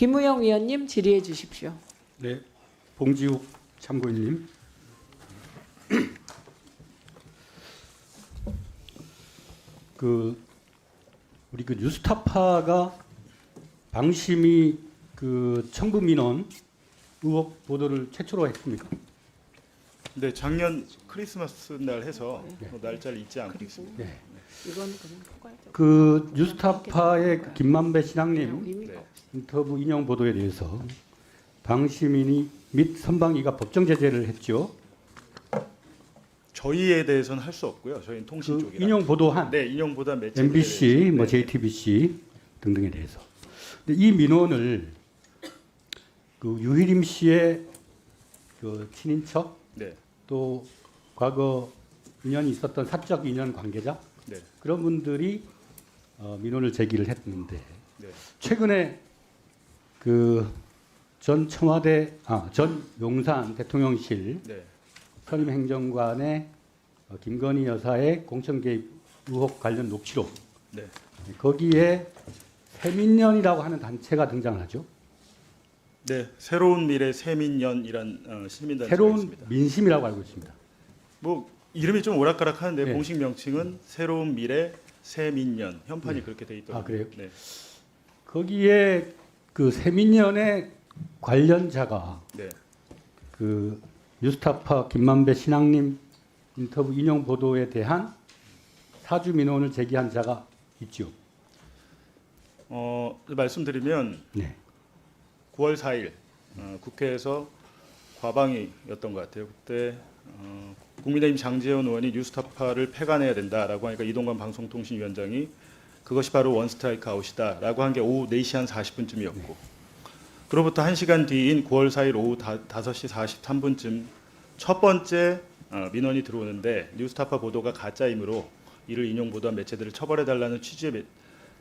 김우영 위원님 질의해 주십시오. 네, 봉지욱 참고인님. 우리 뉴스타파가 방심이 청부 민원 의혹 보도를 최초로 했습니까? 네, 작년 크리스마스 날 해서 날짜를 잊지 않고 있습니다. 네. 이건 그냥 뉴스타파의 김만배 신앙님 의미가 네. 없어. 인터뷰 인용 보도에 대해서 방심인이 및 선방위가 법정 제재를 했죠. 저희에 대해서는 할 수 없고요. 저희는 통신 쪽이라. 인용 보도한 네, 인용보다 매체 MBC, JTBC 등등에 대해서. 근데 이 민원을 유희림 씨의 친인척 네, 또 과거 인연이 있었던 사적 인연 관계자 네, 그런 분들이 민원을 제기를 했는데 네, 최근에 전 용산 대통령실 네, 선임 행정관의 김건희 여사의 공천 개입 의혹 관련 녹취록 네. 거기에 세민연이라고 하는 단체가 등장을 하죠. 네, 새로운 미래 세민연이란 시민단체가 새로운 있습니다. 민심이라고 알고 있습니다. 뭐 이름이 좀 오락가락하는데 네. 공식 명칭은 새로운 미래 세민연. 현판이 네. 그렇게 돼 있더라고요. 아, 그래요? 네, 거기에 세민연의 관련자가 네, 뉴스타파 김만배 신앙님 인터뷰 인용 보도에 대한 사주 민원을 제기한 자가 있죠. 말씀드리면 네. 9월 4일 국회에서 과방위였던 것 같아요. 그때 국민의힘 장제원 의원이 뉴스타파를 폐간해야 된다라고 하니까 이동관 방송통신위원장이 그것이 바로 원스트라이크 아웃이다라고 한 게 오후 4시 한 40분쯤이었고 그로부터 1시간 뒤인 9월 4일 오후 5시 43분쯤 첫 번째 민원이 들어오는데 뉴스타파 보도가 가짜이므로 이를 인용 보도한 매체들을 처벌해달라는 취지의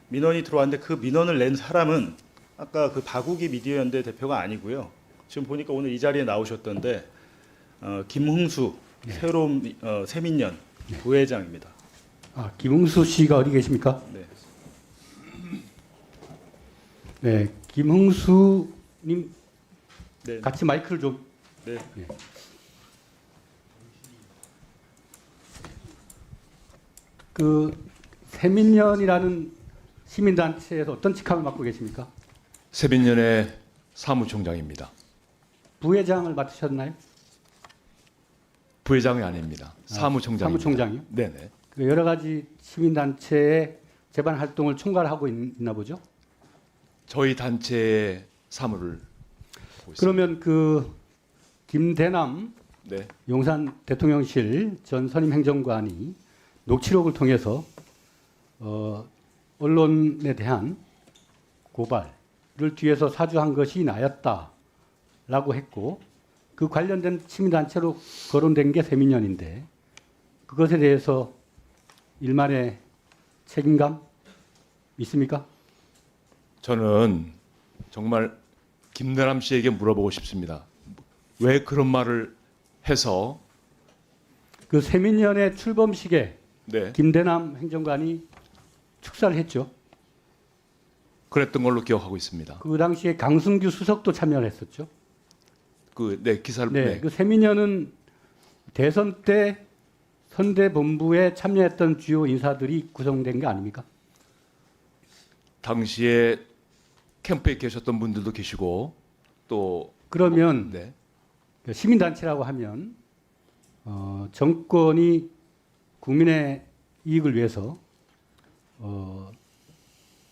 민원이 들어왔는데 그 민원을 낸 사람은 아까 바구기 미디어연대 대표가 아니고요. 지금 보니까 오늘 이 자리에 나오셨던데 김흥수 새로운 세민연 부회장입니다. 아, 김흥수 씨가 어디 계십니까? 네. 네, 김흥수님 네. 같이 마이크를 좀. 네. 네. 세민연이라는 시민단체에서 어떤 직함을 맡고 계십니까? 세민연의 사무총장입니다. 부회장을 맡으셨나요? 부회장이 아닙니다. 사무총장입니다. 사무총장이요? 네네. 여러 가지 시민단체의 재반 활동을 총괄하고 있나 보죠? 저희 단체의 사무를 보고 있습니다. 그러면 김대남 네. 용산 대통령실 전 선임 행정관이 녹취록을 통해서 언론에 대한 고발을 뒤에서 사주한 것이 나였다라고 했고 그 관련된 시민단체로 거론된 게 세민연인데 그것에 대해서 일말의 책임감 있습니까? 저는 정말 김대남 씨에게 물어보고 싶습니다. 왜 그런 말을 해서 그 세민연의 출범식에 네. 김대남 행정관이 축사를 했죠. 그랬던 걸로 기억하고 있습니다. 그 당시에 강승규 수석도 참여를 했었죠. 기사를 네, 세민연은 대선 때 선대본부에 참여했던 주요 인사들이 구성된 게 아닙니까? 당시에 캠프에 계셨던 분들도 계시고 또 그러면 네. 시민단체라고 하면 정권이 국민의 이익을 위해서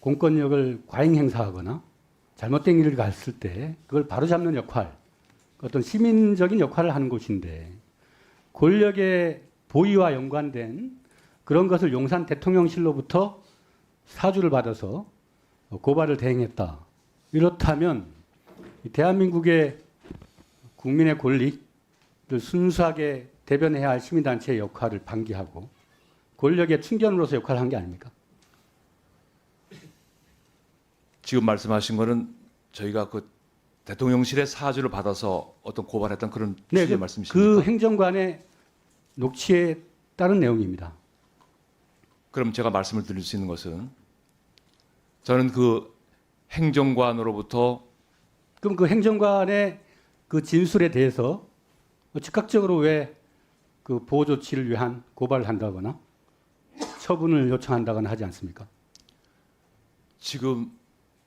공권력을 과잉 행사하거나 잘못된 일을 갔을 때 그걸 바로잡는 역할, 어떤 시민적인 역할을 하는 곳인데 권력의 보위와 연관된 그런 것을 용산 대통령실로부터 사주를 받아서 고발을 대행했다. 이렇다면 대한민국의 국민의 권리를 순수하게 대변해야 할 시민단체의 역할을 방기하고 권력의 충견으로서 역할을 한 게 아닙니까? 지금 말씀하신 거는 저희가 대통령실의 사주를 받아서 어떤 고발했던 그런 네, 취지의 말씀이십니까? 그 행정관의 녹취에 따른 내용입니다. 그럼 제가 말씀을 드릴 수 있는 것은 저는 그 행정관으로부터 그럼 그 행정관의 그 진술에 대해서 즉각적으로 왜 그 보호 조치를 위한 고발을 한다거나 처분을 요청한다거나 하지 않습니까? 지금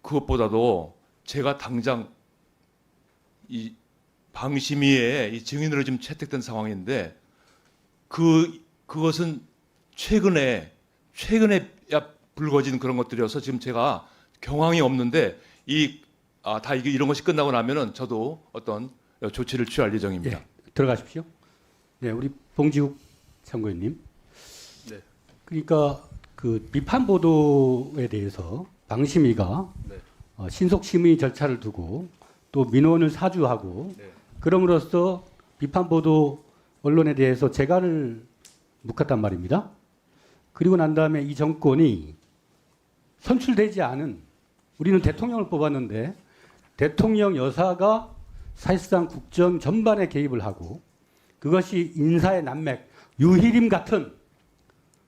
그것보다도 제가 당장 이 방심위에 이 증인으로 지금 채택된 상황인데 그것은 최근에야 불거진 그런 것들이어서 지금 제가 경황이 없는데 다 이게 이런 것이 끝나고 나면은 저도 어떤 조치를 취할 예정입니다. 예, 들어가십시오. 네, 우리 봉지욱 참고인님. 네. 그러니까 그 비판 보도에 대해서 방심위가 네. 신속 심의 절차를 두고 또 민원을 사주하고 네. 그럼으로써 비판 보도 언론에 대해서 재가를 묵혔단 말입니다. 그리고 난 다음에 이 정권이 선출되지 않은 우리는 대통령을 뽑았는데 대통령 여사가 사실상 국정 전반에 개입을 하고 그것이 인사의 난맥, 유희림 같은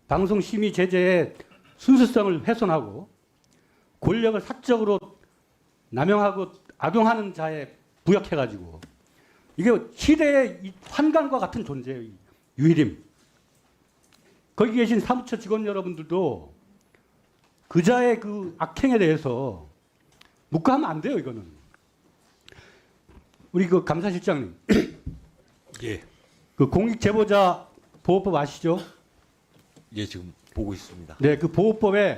방송심의 제재의 순수성을 훼손하고 권력을 사적으로 남용하고 악용하는 자에 부역해가지고 이게 시대의 이 환관과 같은 존재예요. 이 유희림. 거기 계신 사무처 직원 여러분들도 그자의 그 악행에 대해서 묵과하면 안 돼요. 이거는. 우리 그 감사실장님. 예, 그 공익제보자 보호법 아시죠? 예 지금 보고 있습니다. 네, 그 보호법에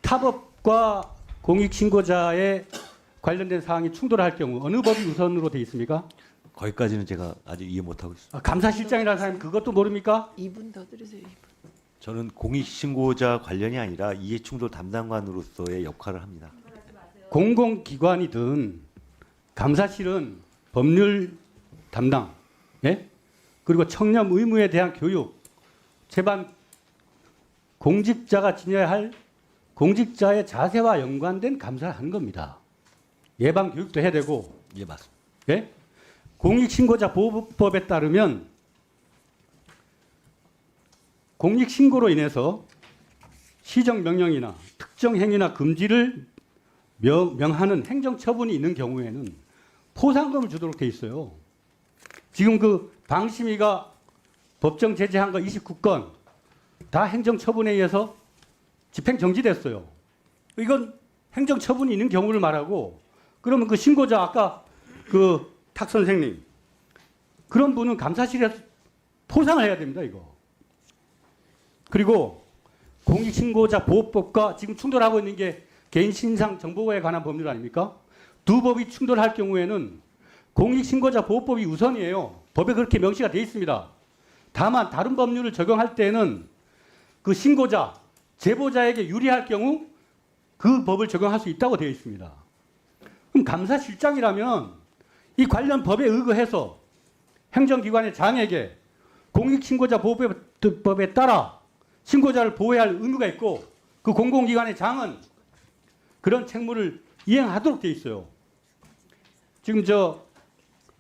타법과 공익신고자에 관련된 사항이 충돌할 경우 어느 법이 우선으로 돼 있습니까? 거기까지는 제가 아직 이해 못하고 있습니다. 감사실장이라는 사람이 그것도 모릅니까? 2분 더 드리세요. 2분. 저는 공익신고자 관련이 아니라 이해충돌 담당관으로서의 역할을 합니다. 공공기관이든 감사실은 법률 담당, 예? 그리고 청렴 의무에 대한 교육, 제반 공직자가 지녀야 할 공직자의 자세와 연관된 감사를 하는 겁니다. 예방 교육도 해야 되고, 예 맞습니다. 예? 공익신고자 보호법에 따르면 공익신고로 인해서 시정명령이나 특정 행위나 금지를 명하는 행정처분이 있는 경우에는 포상금을 주도록 돼 있어요. 지금 그 방심위가 법정 제재한 거 29건 다 행정처분에 의해서 집행정지됐어요. 이건 행정처분이 있는 경우를 말하고 그러면 그 신고자 아까 그 탁 선생님 그런 분은 감사실에서 포상을 해야 됩니다. 이거. 그리고 공익신고자 보호법과 지금 충돌하고 있는 게 개인신상 정보에 관한 법률 아닙니까? 두 법이 충돌할 경우에는 공익신고자 보호법이 우선이에요. 법에 그렇게 명시가 되어 있습니다. 다만 다른 법률을 적용할 때는 그 신고자, 제보자에게 유리할 경우 그 법을 적용할 수 있다고 되어 있습니다. 그럼 감사실장이라면 이 관련 법에 의거해서 행정기관의 장에게 공익신고자 보호법에 따라 신고자를 보호해야 할 의무가 있고 그 공공기관의 장은 그런 책무를 이행하도록 되어 있어요. 지금 저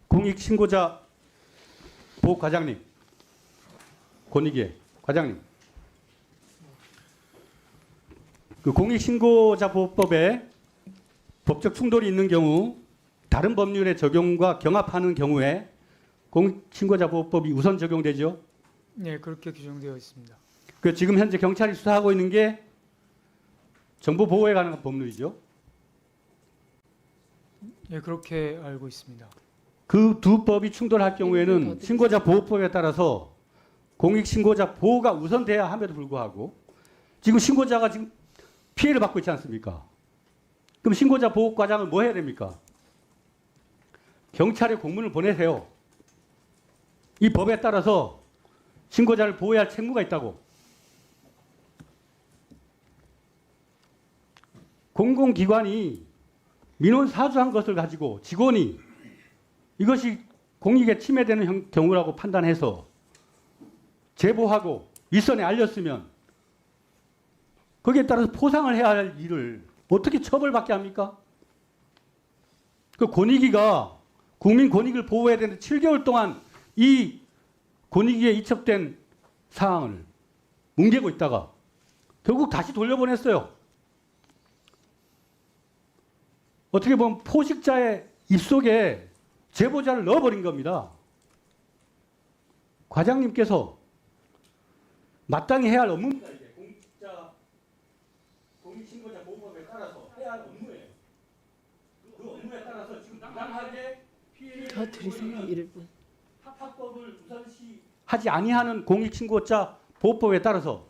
공익신고자 보호과장님, 권익위의 과장님, 그 공익신고자 보호법에 법적 충돌이 있는 경우 다른 법률의 적용과 경합하는 경우에 공익신고자 보호법이 우선 적용되죠. 네, 그렇게 규정되어 있습니다. 그 지금 현재 경찰이 수사하고 있는 게 정보 보호에 관한 법률이죠. 네, 그렇게 알고 있습니다. 그 두 법이 충돌할 경우에는 신고자 보호법에 따라서 공익신고자 보호가 우선돼야 함에도 불구하고 지금 신고자가 지금 피해를 받고 있지 않습니까? 그럼 신고자 보호과장은 뭐 해야 됩니까? 경찰에 공문을 보내세요. 이 법에 따라서 신고자를 보호해야 할 책무가 있다고. 공공기관이 민원 사주한 것을 가지고 직원이 이것이 공익에 침해되는 경우라고 판단해서 제보하고 윗선에 알렸으면 거기에 따라서 포상을 해야 할 일을 어떻게 처벌받게 합니까? 그 권익위가 국민 권익을 보호해야 되는데 7개월 동안 이 권익위에 이첩된 사항을 뭉개고 있다가 결국 다시 돌려보냈어요. 어떻게 보면 포식자의 입속에 제보자를 넣어버린 겁니다. 과장님께서 마땅히 해야 할 업무입니다. 이게 공익신고자 보호법에 따라서 해야 할 업무예요. 그 업무에 따라서 지금 당당하게 피해를 더 드리세요. 1분. 합법을 우선시하지 아니하는 공익신고자 보호법에 따라서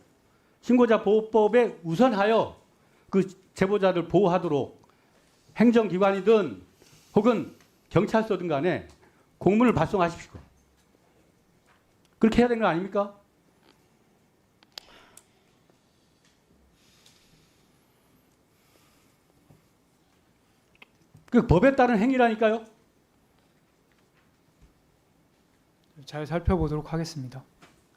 신고자 보호법에 우선하여 그 제보자를 보호하도록 행정기관이든 혹은 경찰서든 간에 공문을 발송하십시오. 그렇게 해야 되는 거 아닙니까? 그 법에 따른 행위라니까요. 잘 살펴보도록 하겠습니다.